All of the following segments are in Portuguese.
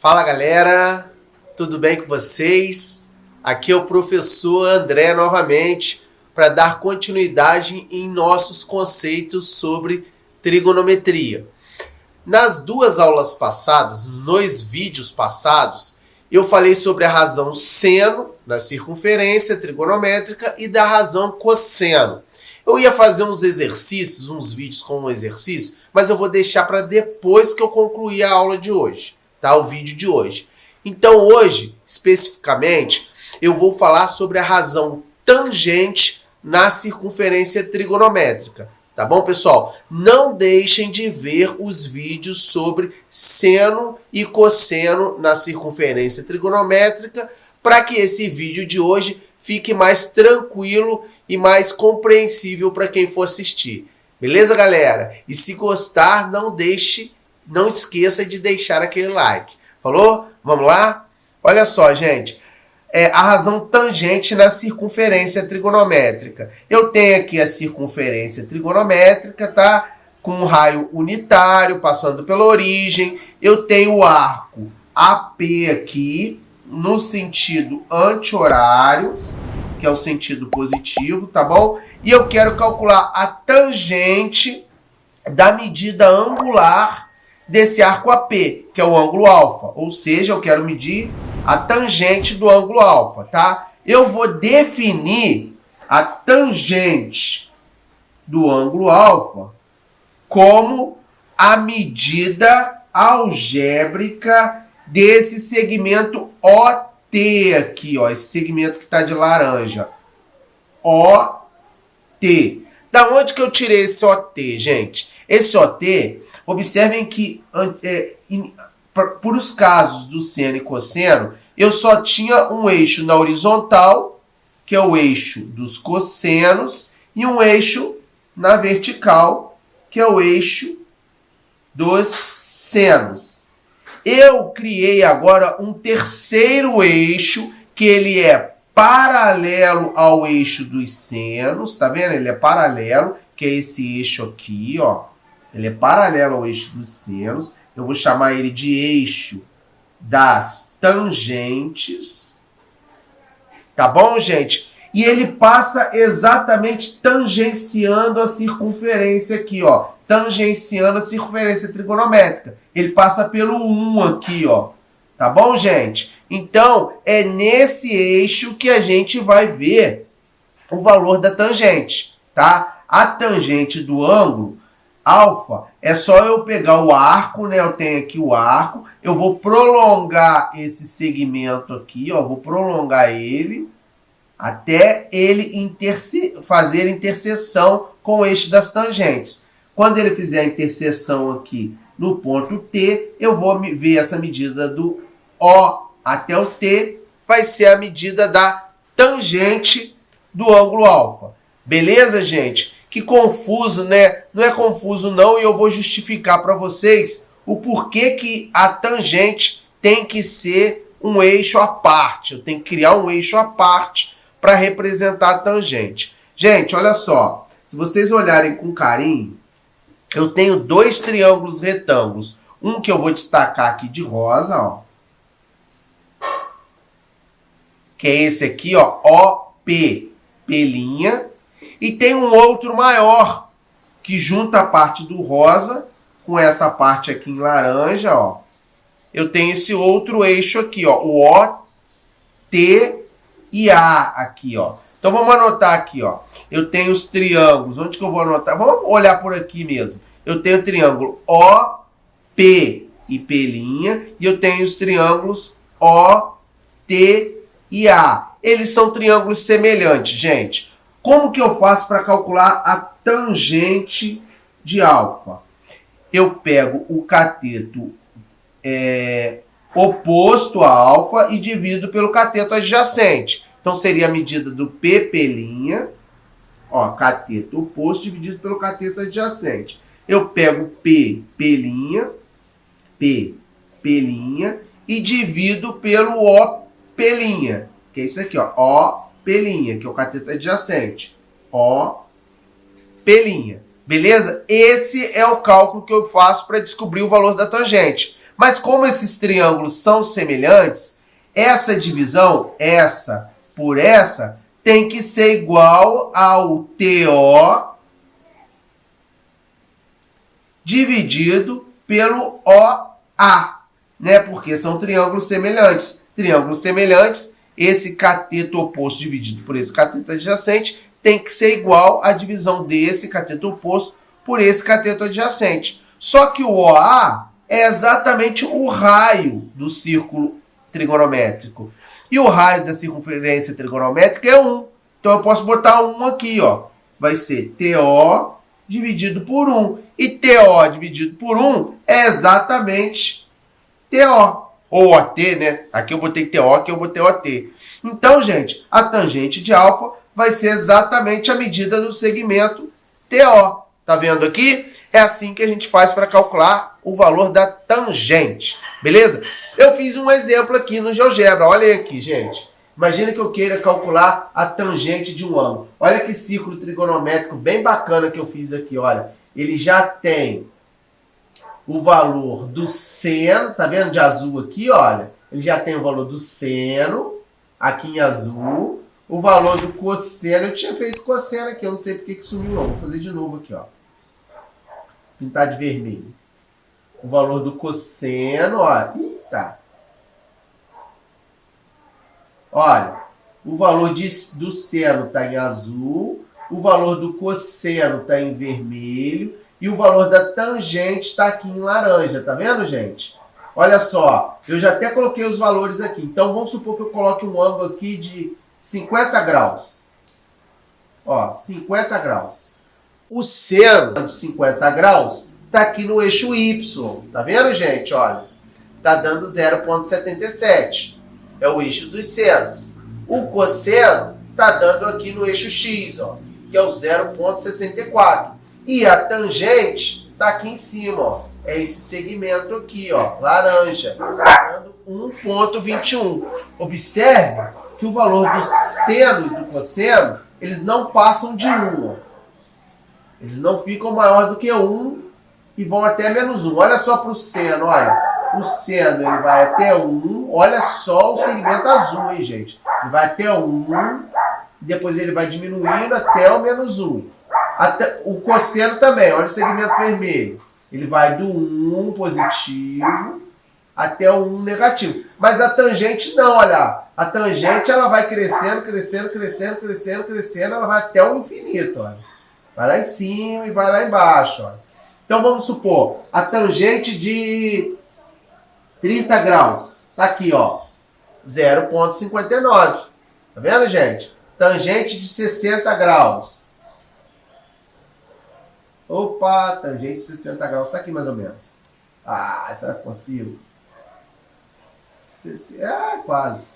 Fala galera, tudo bem com vocês? Aqui é o professor André novamente para dar continuidade em nossos conceitos sobre trigonometria. Nas duas aulas passadas, nos 2 vídeos passados, eu falei sobre a razão seno na circunferência trigonométrica e da razão cosseno. Eu ia fazer uns exercícios, uns vídeos com um exercício, mas eu vou deixar para depois que eu concluir a aula de hoje, tá? O vídeo de hoje. Então hoje, especificamente, eu vou falar sobre a razão tangente na circunferência trigonométrica. Tá bom, pessoal? Não deixem de ver os vídeos sobre seno e cosseno na circunferência trigonométrica para que esse vídeo de hoje fique mais tranquilo e mais compreensível para quem for assistir. Beleza, galera? E se gostar, não esqueça de deixar aquele like. Falou? Vamos lá? Olha só, gente. A razão tangente na circunferência trigonométrica. Eu tenho aqui a circunferência trigonométrica, tá? Com um raio unitário, passando pela origem. Eu tenho o arco AP aqui, no sentido anti-horário, que é o sentido positivo, tá bom? E eu quero calcular a tangente da medida angular desse arco AP, que é o ângulo alfa. Ou seja, eu quero medir a tangente do ângulo alfa, tá? Eu vou definir a tangente do ângulo alfa como a medida algébrica desse segmento OT aqui, ó, esse segmento que está de laranja. OT. Da onde que eu tirei esse OT, gente? Esse OT, observem que por os casos do seno e cosseno, eu só tinha um eixo na horizontal, que é o eixo dos cossenos, e um eixo na vertical, que é o eixo dos senos. Eu criei agora um terceiro eixo, que ele é paralelo ao eixo dos senos, tá vendo? Ele é paralelo, que é esse eixo aqui, ó. Ele é paralelo ao eixo dos senos. Eu vou chamar ele de eixo das tangentes. Tá bom, gente? E ele passa exatamente tangenciando a circunferência aqui, ó. Tangenciando a circunferência trigonométrica. Ele passa pelo 1 aqui, ó. Tá bom, gente? Então, é nesse eixo que a gente vai ver o valor da tangente, tá? A tangente do ângulo alfa é só eu pegar o arco, né? Eu tenho aqui o arco. Eu vou prolongar esse segmento aqui, ó. Vou prolongar ele até ele fazer interseção com o eixo das tangentes. Quando ele fizer a interseção aqui no ponto T, eu vou ver essa medida do O até o T, vai ser a medida da tangente do ângulo alfa. Beleza, gente? Que confuso, né? Não é confuso não, e eu vou justificar para vocês o porquê que a tangente tem que ser um eixo à parte. Eu tenho que criar um eixo à parte para representar a tangente. Gente, olha só. Se vocês olharem com carinho, eu tenho 2 triângulos retângulos. Um que eu vou destacar aqui de rosa, ó. Que é esse aqui, ó. OP, P'. E tem um outro maior, que junta a parte do rosa com essa parte aqui em laranja, ó. Eu tenho esse outro eixo aqui, ó. O O, T e A aqui, ó. Então, vamos anotar aqui, ó. Eu tenho os triângulos. Onde que eu vou anotar? Vamos olhar por aqui mesmo. Eu tenho o triângulo O, P e P'. E eu tenho os triângulos O, T e A. Eles são triângulos semelhantes, gente. Como que eu faço para calcular a tangente de alfa? Eu pego o cateto oposto a alfa e divido pelo cateto adjacente. Então, seria a medida do P', ó, cateto oposto dividido pelo cateto adjacente. Eu pego P', P', e divido pelo O', que é isso aqui, ó, O', que é o cateto adjacente. O'. Beleza? Esse é o cálculo que eu faço para descobrir o valor da tangente. Mas como esses triângulos são semelhantes, essa divisão, essa por essa, tem que ser igual ao TO dividido pelo OA, né? Porque são triângulos semelhantes. Triângulos semelhantes, esse cateto oposto dividido por esse cateto adjacente tem que ser igual à divisão desse cateto oposto por esse cateto adjacente. Só que o OA é exatamente o raio do círculo trigonométrico. E o raio da circunferência trigonométrica é 1. Então eu posso botar 1 aqui, ó. Vai ser TO dividido por 1. E TO dividido por 1 é exatamente TO. Ou OT, né? Aqui eu botei TO, aqui eu botei OT. Então, gente, a tangente de alfa vai ser exatamente a medida do segmento TO. Tá vendo aqui? É assim que a gente faz para calcular o valor da tangente. Beleza? Eu fiz um exemplo aqui no GeoGebra. Olha aí aqui, gente. Imagina que eu queira calcular a tangente de um ângulo. Olha que círculo trigonométrico bem bacana que eu fiz aqui. Olha, ele já tem o valor do seno. Tá vendo de azul aqui? Olha, ele já tem o valor do seno aqui em azul. O valor do cosseno. Eu tinha feito cosseno aqui. Eu não sei porque que sumiu não. Vou fazer de novo aqui, ó. Pintar de vermelho. O valor do cosseno, ó. Eita. Olha, o valor do seno está em azul, o valor do cosseno está em vermelho e o valor da tangente está aqui em laranja. Tá vendo, gente? Olha só, eu já até coloquei os valores aqui. Então, vamos supor que eu coloque um ângulo aqui de 50 graus. Ó, 50 graus. O seno de 50 graus está aqui no eixo Y. Tá vendo, gente? Olha, está dando 0,77. É o eixo dos senos. O cosseno está dando aqui no eixo X, ó, que é o 0,64. E a tangente está aqui em cima, ó. É esse segmento aqui, ó, laranja, tá dando 1,21. Observe que o valor do seno e do cosseno, eles não passam de 1, ó. Eles não ficam maior do que 1 e vão até menos 1. Olha só para o seno, olha. O seno ele vai até 1. Olha só o segmento azul, hein, gente? Ele vai até 1. Depois ele vai diminuindo até o menos 1. Até, o cosseno também. Olha o segmento vermelho. Ele vai do 1 positivo até o 1 negativo. Mas a tangente não, olha. A tangente ela vai crescendo, crescendo, crescendo, crescendo, crescendo. Ela vai até o infinito, olha. Vai lá em cima e vai lá embaixo, olha. Então vamos supor, a tangente de 30 graus. Tá aqui, ó. 0,59. Tá vendo, gente? Tangente de 60 graus. Opa, tangente de 60 graus. Tá aqui mais ou menos. Ah, será que eu consigo? Ah, quase.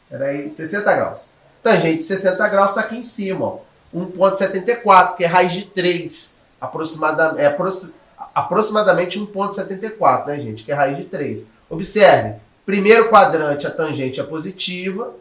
Peraí, 60 graus. Tangente de 60 graus tá aqui em cima, ó. 1,74, que é raiz de 3. Aproximadamente 1,74, né, gente? Que é raiz de 3. Observe, primeiro quadrante a tangente é positiva,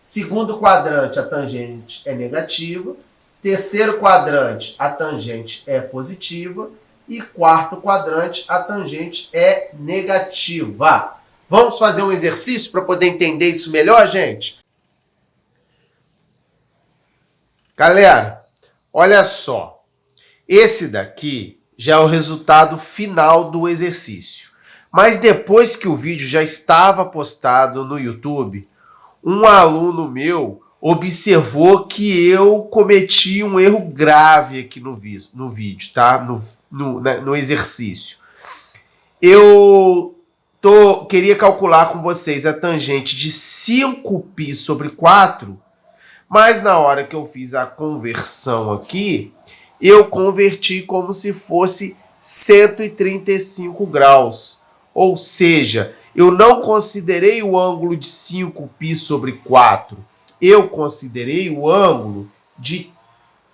segundo quadrante a tangente é negativa, terceiro quadrante a tangente é positiva e quarto quadrante a tangente é negativa. Vamos fazer um exercício para poder entender isso melhor, gente? Galera, olha só. Esse daqui já é o resultado final do exercício. Mas depois que o vídeo já estava postado no YouTube, um aluno meu observou que eu cometi um erro grave aqui no vídeo, tá? No exercício. Eu queria calcular com vocês a tangente de 5π sobre 4, mas na hora que eu fiz a conversão aqui, eu converti como se fosse 135 graus. Ou seja, eu não considerei o ângulo de 5π sobre 4. Eu considerei o ângulo de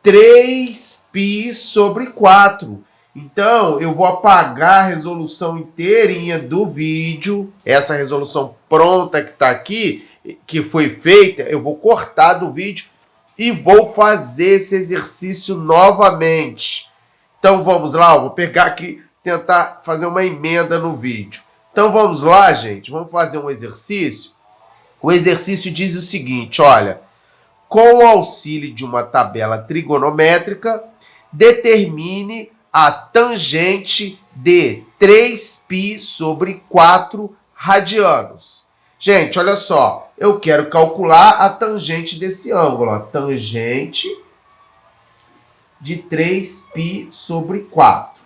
3π sobre 4. Então, eu vou apagar a resolução inteirinha do vídeo. Essa resolução pronta que está aqui, que foi feita, eu vou cortar do vídeo e vou fazer esse exercício novamente. Então vamos lá, eu vou pegar aqui, tentar fazer uma emenda no vídeo. Então vamos lá, gente, vamos fazer um exercício. O exercício diz o seguinte, olha, com o auxílio de uma tabela trigonométrica, determine a tangente de 3π sobre 4 radianos. Gente, olha só, eu quero calcular a tangente desse ângulo, ó, tangente de 3π sobre 4.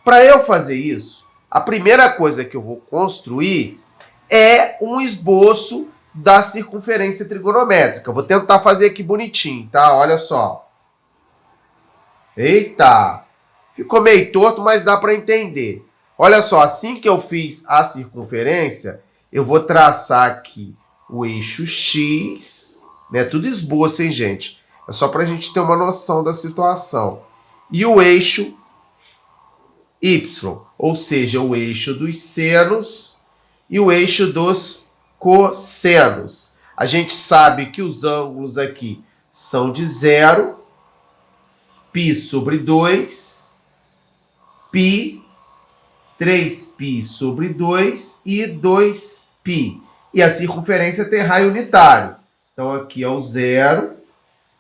Para eu fazer isso, a primeira coisa que eu vou construir é um esboço da circunferência trigonométrica. Eu vou tentar fazer aqui bonitinho, tá? Olha só. Eita! Ficou meio torto, mas dá para entender. Olha só, assim que eu fiz a circunferência, eu vou traçar aqui o eixo X, né? Tudo esboço, hein, gente? É só para a gente ter uma noção da situação. E o eixo Y, ou seja, o eixo dos senos e o eixo dos cossenos. A gente sabe que os ângulos aqui são de 0, π sobre 2, π, 3π sobre 2 e 2π. E a circunferência tem raio unitário. Então, aqui é o 0,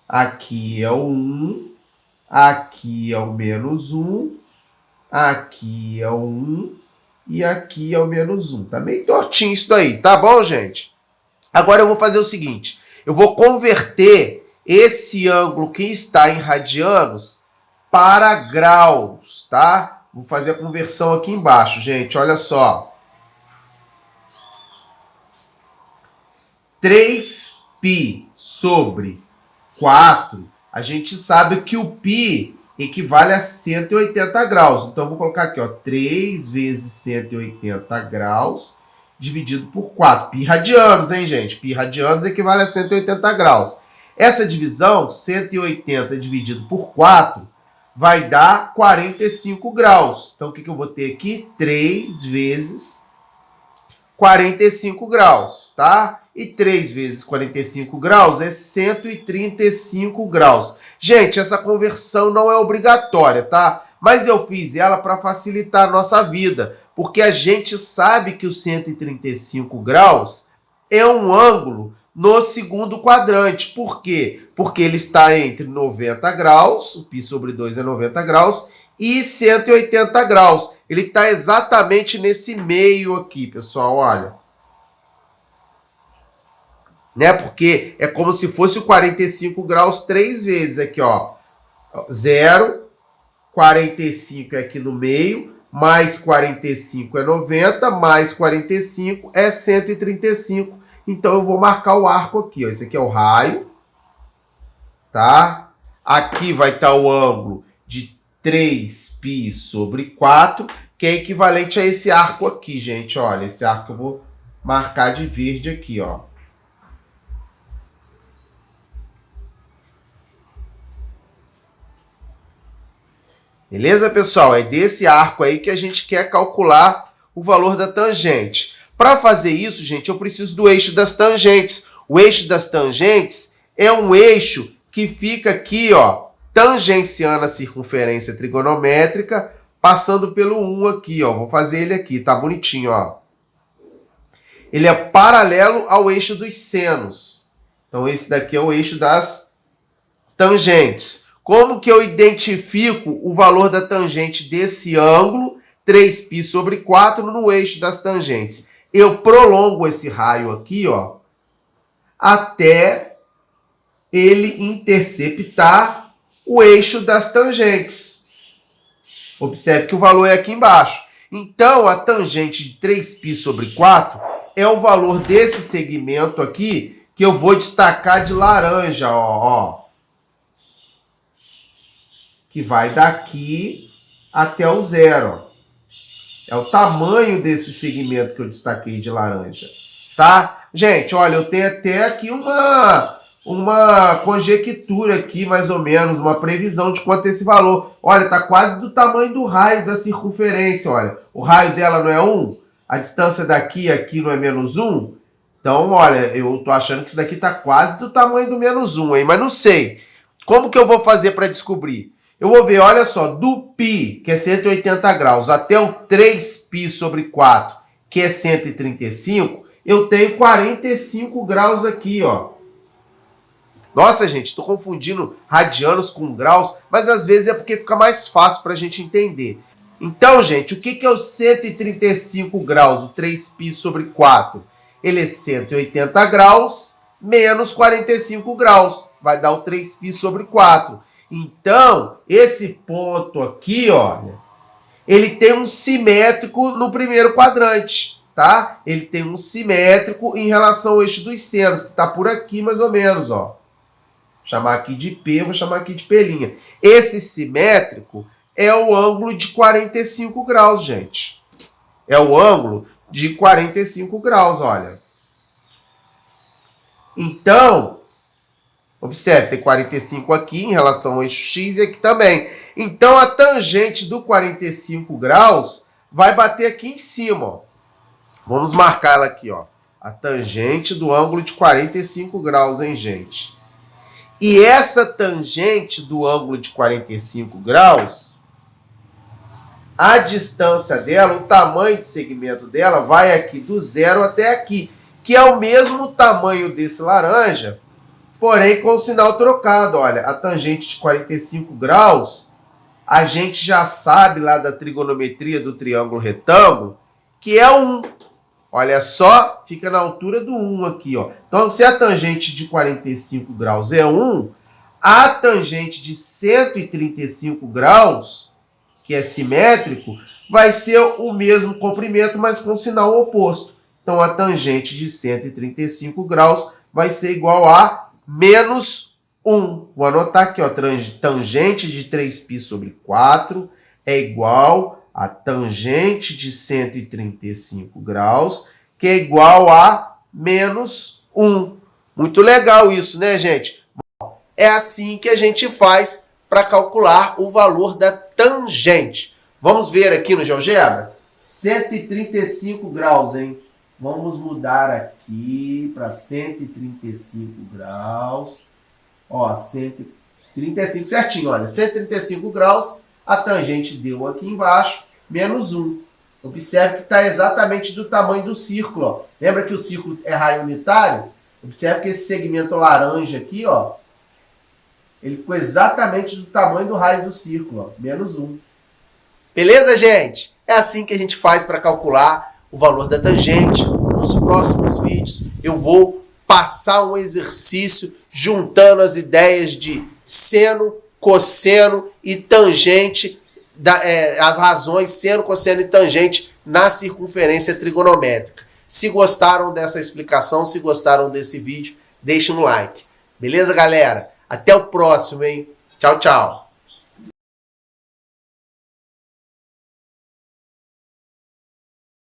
aqui é o 1, aqui é o menos 1, aqui é o 1 e aqui é o menos 1. Tá meio tortinho isso daí, tá bom, gente? Agora eu vou fazer o seguinte, eu vou converter esse ângulo que está em radianos para graus, tá? Vou fazer a conversão aqui embaixo, gente, olha só. 3π sobre 4, a gente sabe que o π equivale a 180 graus. Então, eu vou colocar aqui, ó, 3 vezes 180 graus dividido por 4. Π radianos, hein, gente? Π radianos equivale a 180 graus. Essa divisão, 180 dividido por 4, vai dar 45 graus. Então, o que eu vou ter aqui? 3 vezes 45 graus, tá? E 3 vezes 45 graus é 135 graus. Gente, essa conversão não é obrigatória, tá? Mas eu fiz ela para facilitar a nossa vida, porque a gente sabe que o 135 graus é um ângulo no segundo quadrante. Por quê? Porque ele está entre 90 graus, o π sobre 2 é 90 graus, e 180 graus. Ele está exatamente nesse meio aqui, pessoal, olha. Né? Porque é como se fosse o 45 graus 3 vezes aqui, ó. 0, 45 é aqui no meio, mais 45 é 90, mais 45 é 135. Então, eu vou marcar o arco aqui, ó. Esse aqui é o raio, tá? Aqui vai estar o ângulo de 3π sobre 4, que é equivalente a esse arco aqui, gente. Olha, esse arco eu vou marcar de verde aqui, ó. Beleza, pessoal? É desse arco aí que a gente quer calcular o valor da tangente. Para fazer isso, gente, eu preciso do eixo das tangentes. O eixo das tangentes é um eixo que fica aqui, ó, tangenciando a circunferência trigonométrica, passando pelo 1 aqui, ó. Vou fazer ele aqui, tá bonitinho, ó. Ele é paralelo ao eixo dos senos. Então, esse daqui é o eixo das tangentes. Como que eu identifico o valor da tangente desse ângulo, 3π sobre 4, no eixo das tangentes? Eu prolongo esse raio aqui, ó, até ele interceptar o eixo das tangentes. Observe que o valor é aqui embaixo. Então, a tangente de 3π sobre 4 é o valor desse segmento aqui, que eu vou destacar de laranja, ó. Que vai daqui até o 0. É o tamanho desse segmento que eu destaquei de laranja, tá? Gente, olha, eu tenho até aqui uma conjectura aqui, mais ou menos, uma previsão de quanto é esse valor. Olha, tá quase do tamanho do raio da circunferência, olha. O raio dela não é 1? A distância daqui a aqui não é menos 1? Então, olha, eu tô achando que isso daqui tá quase do tamanho do menos 1, hein? Mas não sei. Como que eu vou fazer para descobrir? Eu vou ver, olha só, do π, que é 180 graus, até o 3π sobre 4, que é 135, eu tenho 45 graus aqui, ó. Nossa, gente, estou confundindo radianos com graus, mas às vezes é porque fica mais fácil para a gente entender. Então, gente, o que é o 135 graus, o 3π sobre 4? Ele é 180 graus menos 45 graus. Vai dar o 3π sobre 4. Então, esse ponto aqui, olha, ele tem um simétrico no primeiro quadrante, tá? Ele tem um simétrico em relação ao eixo dos senos, que está por aqui mais ou menos, ó. Vou chamar aqui de P, vou chamar aqui de P'. Esse simétrico é o ângulo de 45 graus, gente. É o ângulo de 45 graus, olha. Então, observe, tem 45 aqui em relação ao eixo X e aqui também. Então, a tangente do 45 graus vai bater aqui em cima, ó. Vamos marcar ela aqui, ó. A tangente do ângulo de 45 graus, hein, gente? E essa tangente do ângulo de 45 graus, a distância dela, o tamanho de segmento dela, vai aqui do 0 até aqui, que é o mesmo tamanho desse laranja, porém com o sinal trocado. Olha, a tangente de 45 graus, a gente já sabe lá da trigonometria do triângulo retângulo, que é 1. Olha só, fica na altura do 1 aqui, ó. Então, se a tangente de 45 graus é 1, a tangente de 135 graus, que é simétrico, vai ser o mesmo comprimento, mas com sinal oposto. Então, a tangente de 135 graus vai ser igual a menos 1. Vou anotar aqui, ó, tangente de 3π sobre 4 é igual a tangente de 135 graus, que é igual a menos 1. Muito legal isso, né, gente? Bom, é assim que a gente faz para calcular o valor da tangente. Vamos ver aqui no GeoGebra? 135 graus, hein? Vamos mudar aqui para 135 graus. Ó, 135 certinho, olha. 135 graus, a tangente deu aqui embaixo, menos 1. Observe que está exatamente do tamanho do círculo, ó. Lembra que o círculo é raio unitário? Observe que esse segmento laranja aqui, ó, ele ficou exatamente do tamanho do raio do círculo, ó, menos 1. Beleza, gente? É assim que a gente faz para calcular o valor da tangente. Nos próximos vídeos eu vou passar um exercício juntando as ideias de seno, cosseno e tangente, as razões seno, cosseno e tangente na circunferência trigonométrica. Se gostaram dessa explicação, se gostaram desse vídeo, deixem um like. Beleza, galera? Até o próximo, hein? Tchau, tchau.